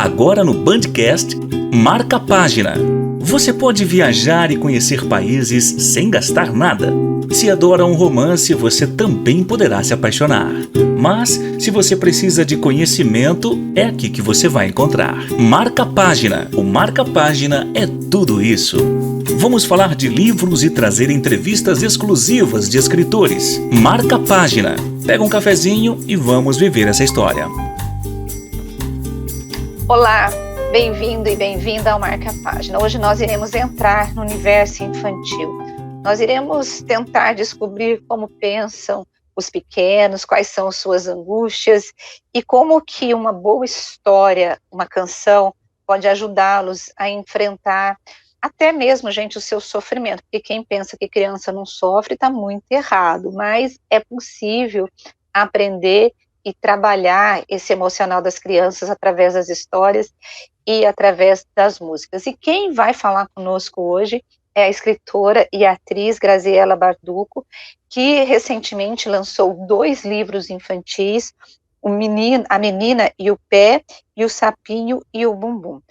Agora no Bandcast, Marca a Página. Você pode viajar e conhecer países sem gastar nada. Se adora um romance, você também poderá se apaixonar. Mas, se você precisa de conhecimento, é aqui que você vai encontrar. Marca a Página. O Marca a Página é tudo isso. Vamos falar de livros e trazer entrevistas exclusivas de escritores. Marca a Página. Pega um cafezinho e vamos viver essa história. Olá, bem-vindo e bem-vinda ao Marca a Página. Hoje nós iremos entrar no universo infantil. Nós iremos tentar descobrir como pensam os pequenos, quais são suas angústias e como que uma boa história, uma canção, pode ajudá-los a enfrentar até mesmo, gente, o seu sofrimento. Porque quem pensa que criança não sofre está muito errado, mas é possível aprender e trabalhar esse emocional das crianças através das histórias e através das músicas. E quem vai falar conosco hoje é a escritora e atriz Graziela Barducco, que recentemente lançou 2 livros infantis, A Menina e o Pé, e O Sapinho e o Bumbum.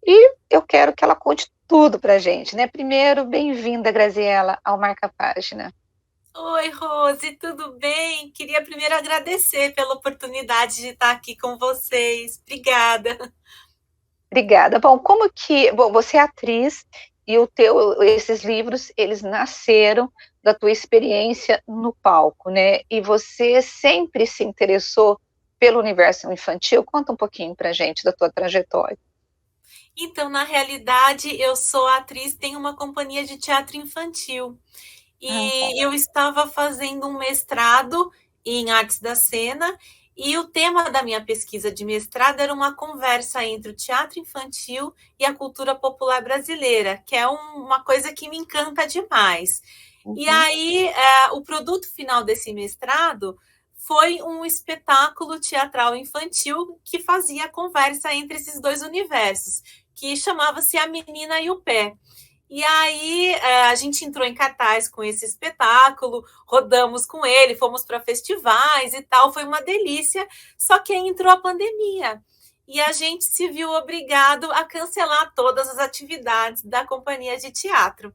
E eu quero que ela conte tudo pra gente, né? Primeiro, bem-vinda, Graziela, ao Marca Página. Oi, Rose, tudo bem? Queria primeiro agradecer pela oportunidade de estar aqui com vocês. Obrigada. Obrigada. Bom, você é atriz e esses livros, eles nasceram da tua experiência no palco, né? E você sempre se interessou pelo universo infantil. Conta um pouquinho pra gente da tua trajetória. Então, na realidade, eu sou atriz, tenho uma companhia de teatro infantil. E eu estava fazendo um mestrado em artes da cena, e o tema da minha pesquisa de mestrado era uma conversa entre o teatro infantil e a cultura popular brasileira, que é uma coisa que me encanta demais. E aí, o produto final desse mestrado foi um espetáculo teatral infantil que fazia a conversa entre esses 2 universos, que chamava-se A Menina e o Pé. E aí a gente entrou em cartaz com esse espetáculo, rodamos com ele, fomos para festivais e tal, foi uma delícia, só que aí entrou a pandemia e a gente se viu obrigado a cancelar todas as atividades da companhia de teatro.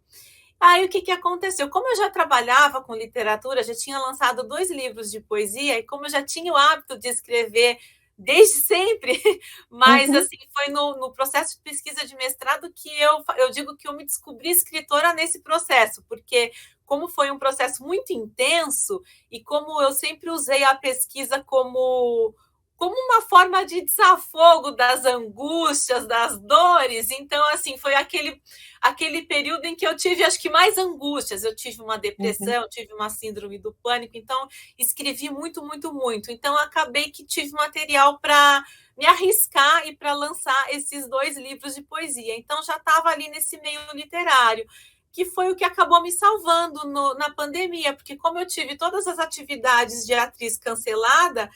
Aí o que aconteceu? Como eu já trabalhava com literatura, já tinha lançado 2 livros de poesia, e como eu já tinha o hábito de escrever desde sempre, mas assim, foi no processo de pesquisa de mestrado que eu digo que eu me descobri escritora nesse processo, porque como foi um processo muito intenso, e como eu sempre usei a pesquisa como uma forma de desafogo das angústias, das dores, então, assim, foi aquele período em que eu tive, acho que, mais angústias. Eu tive uma depressão, tive uma síndrome do pânico, então escrevi muito, muito, muito. Então, acabei que tive material para me arriscar e para lançar esses 2 livros de poesia. Então, já estava ali nesse meio literário, que foi o que acabou me salvando na pandemia, porque como eu tive todas as atividades de atriz canceladas,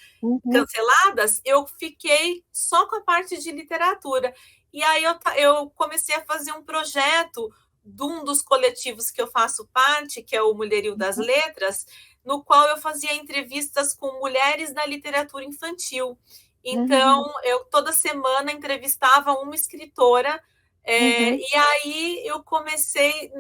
eu fiquei só com a parte de literatura. E aí eu comecei a fazer um projeto de um dos coletivos que eu faço parte, que é o Mulherio das Letras, no qual eu fazia entrevistas com mulheres da literatura infantil. Então, eu toda semana entrevistava uma escritora. E aí eu comecei,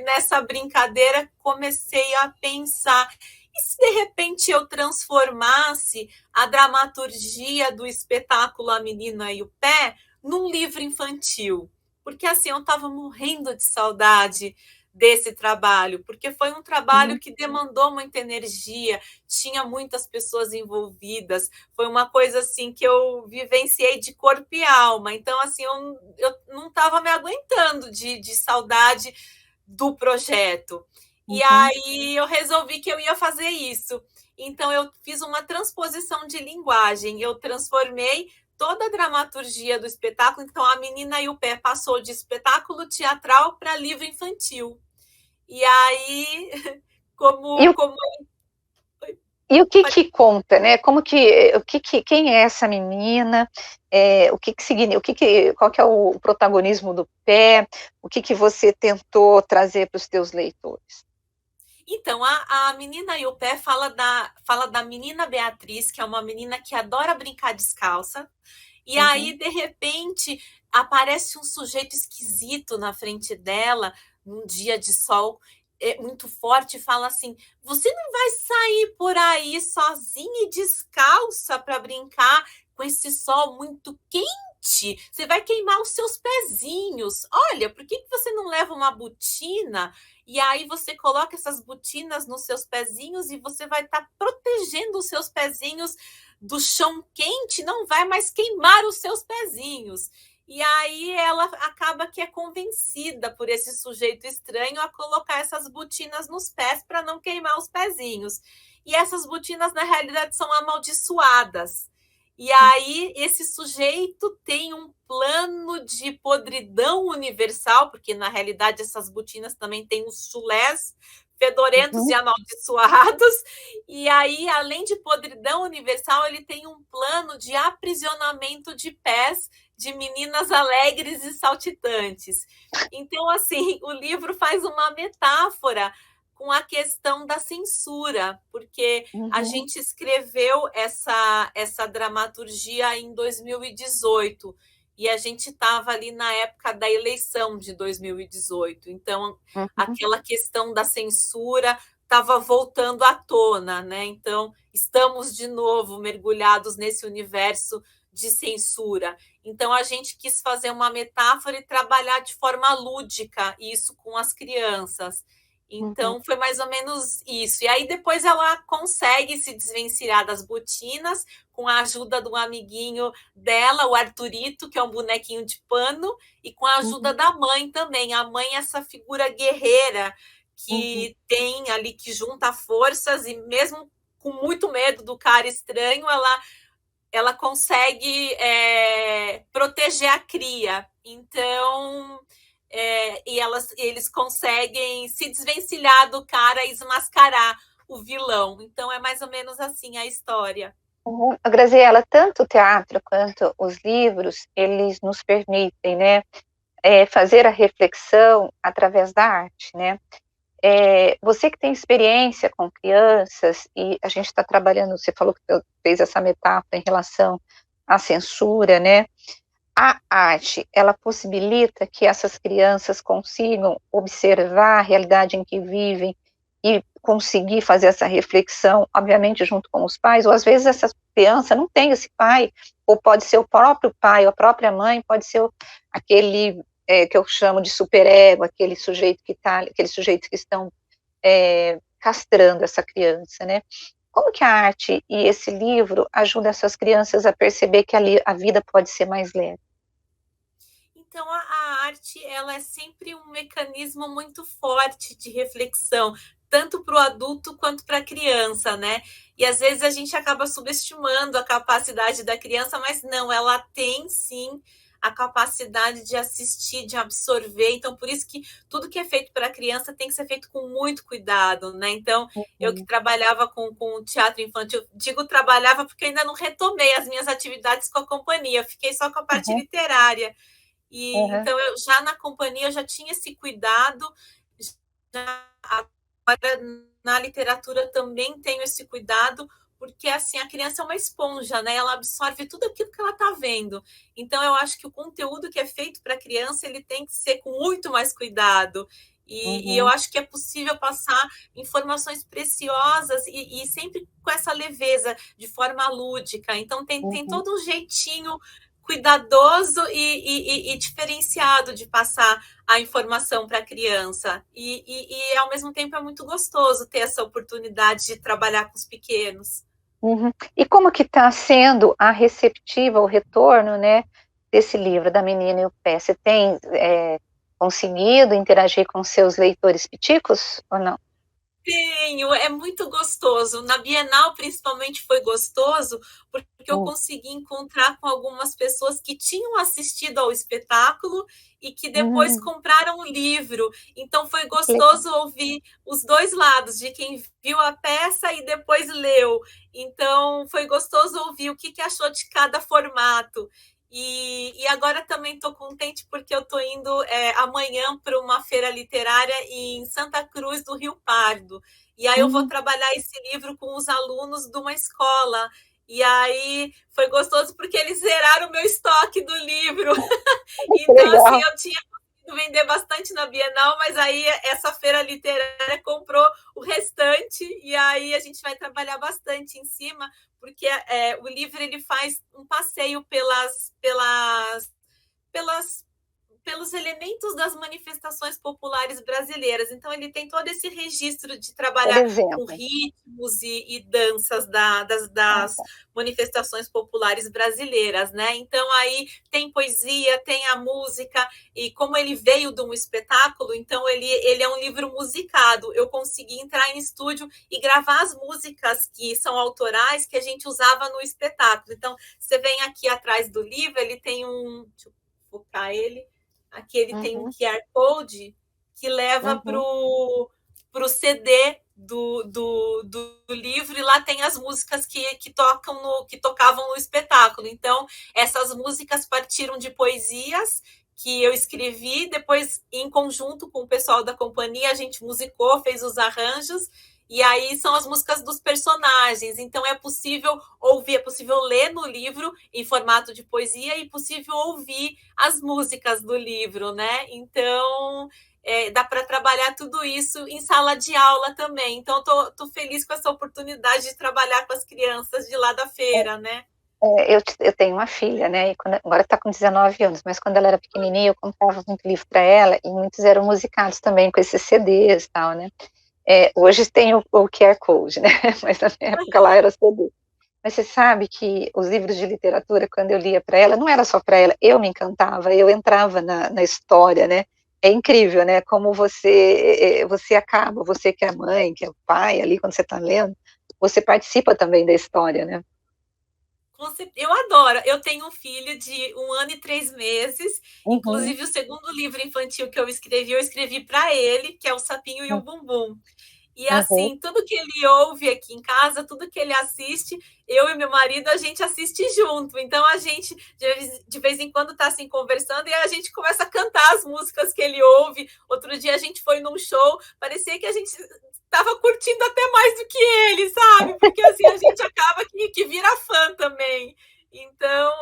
nessa brincadeira, comecei a pensar, e se de repente eu transformasse a dramaturgia do espetáculo A Menina e o Pé num livro infantil? Porque assim, eu estava morrendo de saudade desse trabalho, porque foi um trabalho que demandou muita energia, tinha muitas pessoas envolvidas, foi uma coisa assim que eu vivenciei de corpo e alma. Então, assim, eu não estava me aguentando de saudade do projeto. E aí eu resolvi que eu ia fazer isso. Então, eu fiz uma transposição de linguagem, eu transformei toda a dramaturgia do espetáculo. Então, A Menina e o Pé passou de espetáculo teatral para livro infantil. E aí, E o que conta, né? Quem é essa menina? O que significa? Qual que é o protagonismo do Pé? O que você tentou trazer para os teus leitores? Então, a Menina e o Pé fala da menina Beatriz, que é uma menina que adora brincar descalça. E aí, de repente, aparece um sujeito esquisito na frente dela, num dia de sol muito forte, e fala assim: você não vai sair por aí sozinha e descalça para brincar com esse sol muito quente? Você vai queimar os seus pezinhos. Olha, por que você não leva uma botina? E aí você coloca essas botinas nos seus pezinhos e você vai estar protegendo os seus pezinhos do chão quente, não vai mais queimar os seus pezinhos. E aí ela acaba que é convencida por esse sujeito estranho a colocar essas botinas nos pés para não queimar os pezinhos. E essas botinas, na realidade, são amaldiçoadas. E aí esse sujeito tem um plano de podridão universal, porque na realidade essas botinas também têm os chulés fedorentos e amaldiçoados. E aí, além de podridão universal, ele tem um plano de aprisionamento de pés de meninas alegres e saltitantes. Então, assim, o livro faz uma metáfora com a questão da censura, porque a gente escreveu essa dramaturgia em 2018, e a gente estava ali na época da eleição de 2018. Então, aquela questão da censura estava voltando à tona, né? Então, estamos de novo mergulhados nesse universo de censura. Então, a gente quis fazer uma metáfora e trabalhar de forma lúdica isso com as crianças. Então, foi mais ou menos isso. E aí, depois ela consegue se desvencilhar das botinas com a ajuda de um amiguinho dela, o Arthurito, que é um bonequinho de pano, e com a ajuda da mãe também. A mãe é essa figura guerreira que tem ali, que junta forças, e mesmo com muito medo do cara estranho, ela consegue proteger a cria. Então, eles conseguem se desvencilhar do cara e desmascarar o vilão. Então, é mais ou menos assim a história. Graziela, tanto o teatro quanto os livros, eles nos permitem, né, fazer a reflexão através da arte, né? Você que tem experiência com crianças, e a gente está trabalhando, você falou que fez essa metáfora em relação à censura, né? A arte, ela possibilita que essas crianças consigam observar a realidade em que vivem e conseguir fazer essa reflexão, obviamente, junto com os pais, ou às vezes essa criança não tem esse pai, ou pode ser o próprio pai, ou a própria mãe, pode ser aquele que eu chamo de superego, aquele sujeito aqueles sujeitos que estão castrando essa criança, né? Como que a arte e esse livro ajudam essas crianças a perceber que a vida pode ser mais leve? Então, a arte, ela é sempre um mecanismo muito forte de reflexão, tanto para o adulto quanto para a criança, né? E às vezes a gente acaba subestimando a capacidade da criança, mas não, ela tem sim a capacidade de assistir, de absorver. Então, por isso que tudo que é feito para a criança tem que ser feito com muito cuidado, né? Então, eu que trabalhava com teatro infantil, digo trabalhava porque ainda não retomei as minhas atividades com a companhia, fiquei só com a parte literária. E então, eu já na companhia eu já tinha esse cuidado, agora na literatura também tenho esse cuidado, porque assim, a criança é uma esponja, né? Ela absorve tudo aquilo que ela está vendo. Então, eu acho que o conteúdo que é feito para a criança, ele tem que ser com muito mais cuidado. E eu acho que é possível passar informações preciosas e sempre com essa leveza, de forma lúdica. Então, tem todo um jeitinho cuidadoso e diferenciado de passar a informação para a criança. E, ao mesmo tempo, é muito gostoso ter essa oportunidade de trabalhar com os pequenos. E como que está sendo a receptiva, o retorno, né, desse livro, Da Menina e o Pé? Você tem conseguido interagir com seus leitores piticos ou não? Tenho, é muito gostoso. Na Bienal, principalmente, foi gostoso, porque eu consegui encontrar com algumas pessoas que tinham assistido ao espetáculo e que depois compraram o livro. Então, foi gostoso ouvir os dois lados, de quem viu a peça e depois leu. Então, foi gostoso ouvir o que achou de cada formato. E agora também estou contente porque eu estou indo amanhã para uma feira literária em Santa Cruz do Rio Pardo. E aí eu vou trabalhar esse livro com os alunos de uma escola E aí foi gostoso porque eles zeraram o meu estoque do livro. Que Então, assim, legal. eu tinha conseguido vender bastante na Bienal, mas aí essa feira literária comprou o restante, e aí a gente vai trabalhar bastante em cima, porque o livro ele faz um passeio pelas pelos elementos das manifestações populares brasileiras. Então, ele tem todo esse registro de Por trabalhar com exemplo. ritmos e danças das manifestações populares brasileiras, né? Então, aí tem poesia, tem a música, e como ele veio de um espetáculo, então ele é um livro musicado. Eu consegui entrar em estúdio e gravar as músicas que são autorais que a gente usava no espetáculo. Então, você vem aqui atrás do livro, ele tem um... Deixa eu focar ele. Aqui ele tem um QR Code que leva para o CD do livro, e lá tem as músicas que tocavam no espetáculo. Então, essas músicas partiram de poesias que eu escrevi, depois, em conjunto com o pessoal da companhia, a gente musicou, fez os arranjos, e aí são as músicas dos personagens. Então é possível ouvir, é possível ler no livro em formato de poesia e possível ouvir as músicas do livro, né? Então dá para trabalhar tudo isso em sala de aula também. Então tô feliz com essa oportunidade de trabalhar com as crianças de lá da feira, né? Eu tenho uma filha, né? E agora está com 19 anos, mas quando ela era pequenininha eu comprava muito livro para ela, e muitos eram musicados também com esses CDs e tal, né? Hoje tem o QR Code, né? Mas na minha época lá era CD. Mas você sabe que os livros de literatura, quando eu lia para ela, não era só para ela, eu me encantava, eu entrava na história, né? É incrível, né? Como você acaba, você que é a mãe, que é o pai, ali quando você está lendo, você participa também da história, né? Eu adoro. Eu tenho um filho de 1 ano e 3 meses. Uhum. Inclusive, o segundo livro infantil que eu escrevi para ele, que é O Sapinho e o Bumbum. E Uhum. assim, tudo que ele ouve aqui em casa, tudo que ele assiste, eu e meu marido, a gente assiste junto. Então a gente, de vez em quando, está assim conversando, e a gente começa a cantar as músicas que ele ouve. Outro dia a gente foi num show, parecia que a gente estava curtindo até mais do que ele, sabe? Porque assim a gente acaba que vira fã também. Então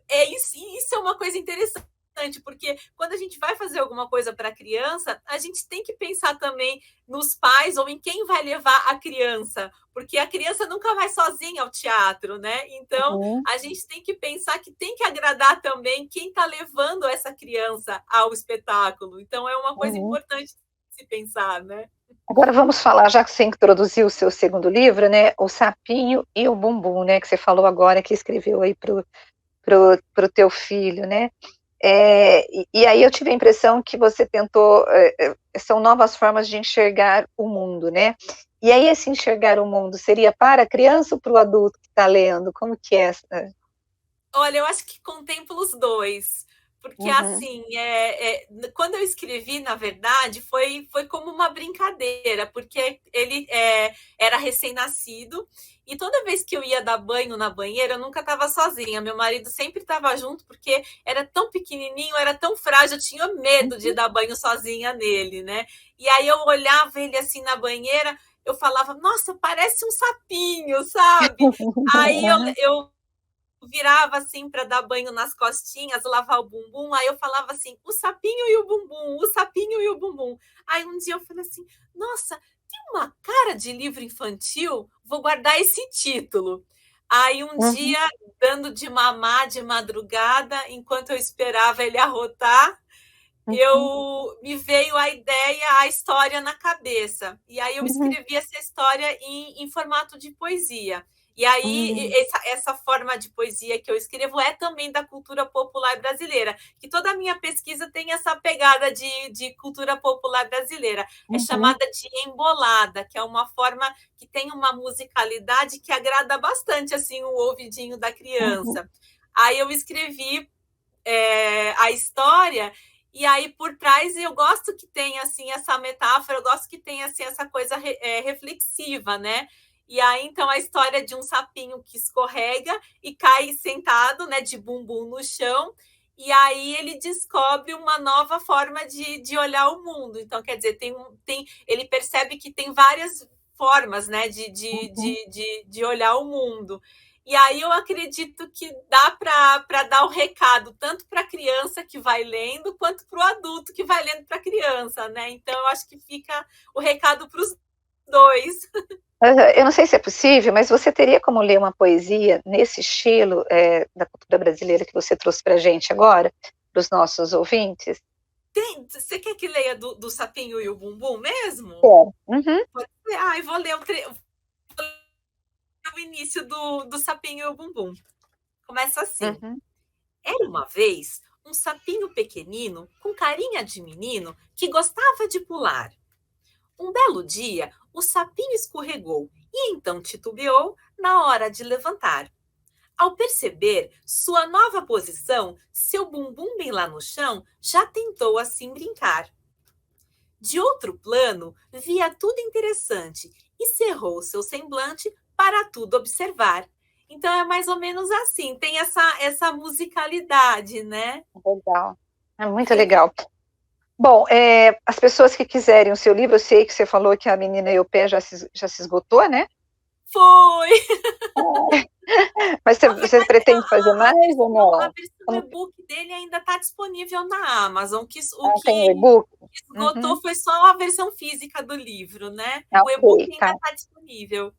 isso é uma coisa interessante, porque quando a gente vai fazer alguma coisa para a criança, a gente tem que pensar também nos pais ou em quem vai levar a criança, porque a criança nunca vai sozinha ao teatro, né? Então, Uhum. a gente tem que pensar que tem que agradar também quem está levando essa criança ao espetáculo. Então, é uma coisa Uhum. importante de se pensar, né? Agora vamos falar, já que você introduziu o seu segundo livro, né? O Sapinho e o Bumbum, né? Que você falou agora, que escreveu aí pro teu filho, né? E aí eu tive a impressão que você tentou, são novas formas de enxergar o mundo, né? E aí esse enxergar o mundo seria para a criança ou para o adulto que está lendo? Como que é? Olha, eu acho que contempla os dois, porque Uhum. assim, quando eu escrevi, na verdade, foi como uma brincadeira, porque ele era recém-nascido, e toda vez que eu ia dar banho na banheira, eu nunca estava sozinha, meu marido sempre estava junto, porque era tão pequenininho, era tão frágil, eu tinha medo de Uhum. dar banho sozinha nele, né? E aí eu olhava ele assim na banheira, eu falava, nossa, parece um sapinho, sabe? Aí eu virava assim para dar banho nas costinhas, lavar o bumbum, aí eu falava assim, o sapinho e o bumbum, o sapinho e o bumbum. Aí um dia eu falei assim, nossa, tem uma cara de livro infantil, vou guardar esse título. Aí um Uhum. dia, dando de mamar de madrugada, enquanto eu esperava ele arrotar, Uhum. me veio a ideia, a história na cabeça. E aí eu Uhum. escrevi essa história em formato de poesia. E aí, Uhum. essa forma de poesia que eu escrevo é também da cultura popular brasileira, que toda a minha pesquisa tem essa pegada de cultura popular brasileira. É Uhum. chamada de embolada, que é uma forma que tem uma musicalidade que agrada bastante assim o ouvidinho da Uhum. criança. Aí eu escrevi a história, e aí por trás eu gosto que tenha assim essa metáfora, eu gosto que tenha assim essa coisa reflexiva, né? E aí então a história de um sapinho que escorrega e cai sentado, né, de bumbum no chão, e aí ele descobre uma nova forma de olhar o mundo. Então, quer dizer, ele percebe que tem várias formas, né, de olhar o mundo. E aí eu acredito que dá para dar o recado tanto para a criança que vai lendo, quanto para o adulto que vai lendo para a criança, né? Então eu acho que fica o recado para os dois. Eu não sei se é possível, mas você teria como ler uma poesia nesse estilo da cultura brasileira que você trouxe para a gente agora, para os nossos ouvintes? Você quer que leia do Sapinho e o Bumbum mesmo? Uhum. Eu vou ler o início do Sapinho e o Bumbum. Começa assim. Uhum. Era uma vez um sapinho pequenino, com carinha de menino, que gostava de pular. Um belo dia, o sapinho escorregou e então titubeou na hora de levantar. Ao perceber sua nova posição, seu bumbum bem lá no chão já tentou assim brincar. De outro plano, via tudo interessante e cerrou seu semblante para tudo observar. Então é mais ou menos assim, tem essa musicalidade, né? Legal, é muito legal. Bom, as pessoas que quiserem o seu livro, eu sei que você falou que A Menina e o Pé já se esgotou, né? Foi! Mas você pretende fazer mais ou não? A versão e-book dele ainda está disponível na Amazon. O que tem o e-book? Esgotou foi só a versão física do livro, né? O e-book ainda está disponível.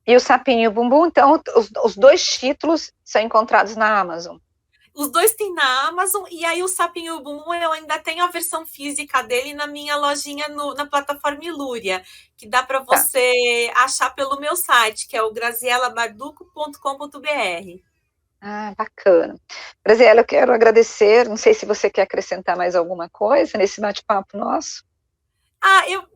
E o Sapinho e o Bumbum, então, os dois títulos são encontrados na Amazon? Os dois tem na Amazon, e aí o Sapinho e o Bumbum eu ainda tenho a versão física dele na minha lojinha na plataforma Ilúria, que dá para você achar pelo meu site, que é o grazielabarduco.com.br. Ah, bacana. Graziela, eu quero agradecer, não sei se você quer acrescentar mais alguma coisa nesse bate-papo nosso. Eu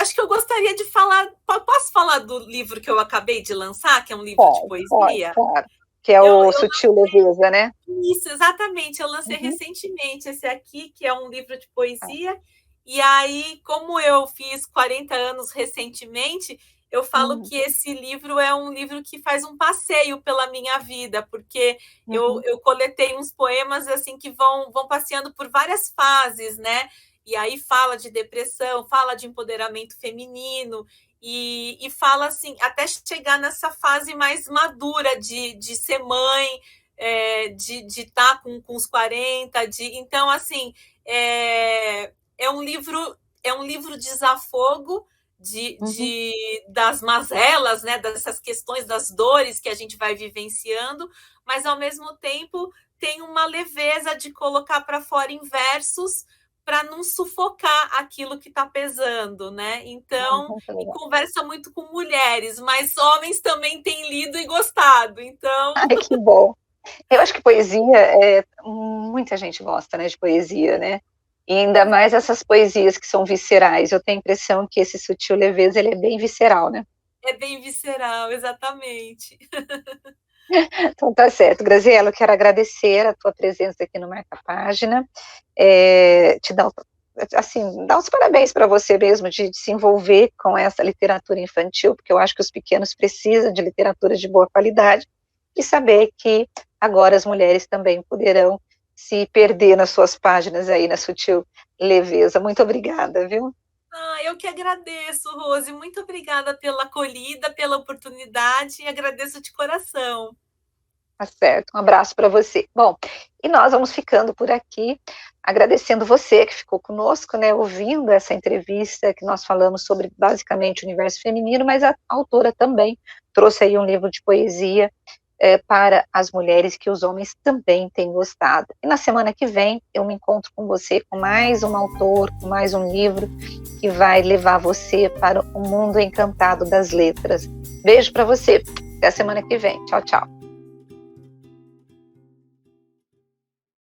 acho que eu gostaria de falar, posso falar do livro que eu acabei de lançar, que é um livro de poesia? Claro. Que é o Sutil Leveza, né? Isso, exatamente. Eu lancei recentemente esse aqui, que é um livro de poesia. E aí, como eu fiz 40 anos recentemente, eu falo que esse livro é um livro que faz um passeio pela minha vida, porque eu coletei uns poemas assim que vão passeando por várias fases, né? E aí fala de depressão, fala de empoderamento feminino, e fala assim, até chegar nessa fase mais madura de ser mãe, de estar com os 40, então, assim, é um livro desafogo das mazelas, né, dessas questões das dores que a gente vai vivenciando, mas, ao mesmo tempo, tem uma leveza de colocar para fora em versos para não sufocar aquilo que está pesando, né? Então, conversa muito com mulheres, mas homens também têm lido e gostado, então... Ai, que bom! Eu acho que poesia, muita gente gosta, né, de poesia, né? E ainda mais essas poesias que são viscerais. Eu tenho a impressão que esse Sutil Leveza, ele é bem visceral, né? É bem visceral, exatamente. Então tá certo. Graziela, eu quero agradecer a tua presença aqui no Marca Página, te dar os parabéns para você mesmo de se envolver com essa literatura infantil, porque eu acho que os pequenos precisam de literatura de boa qualidade, e saber que agora as mulheres também poderão se perder nas suas páginas aí, na Sutil Leveza. Muito obrigada, viu? Eu que agradeço, Rose. Muito obrigada pela acolhida, pela oportunidade, e agradeço de coração. Tá certo, um abraço para você. Bom, e nós vamos ficando por aqui, agradecendo você que ficou conosco, né, ouvindo essa entrevista que nós falamos sobre, basicamente, o universo feminino, mas a autora também trouxe aí um livro de poesia para as mulheres que os homens também têm gostado. E na semana que vem eu me encontro com você com mais um autor, com mais um livro que vai levar você para o mundo encantado das letras. Beijo para você, até a semana que vem. Tchau, tchau.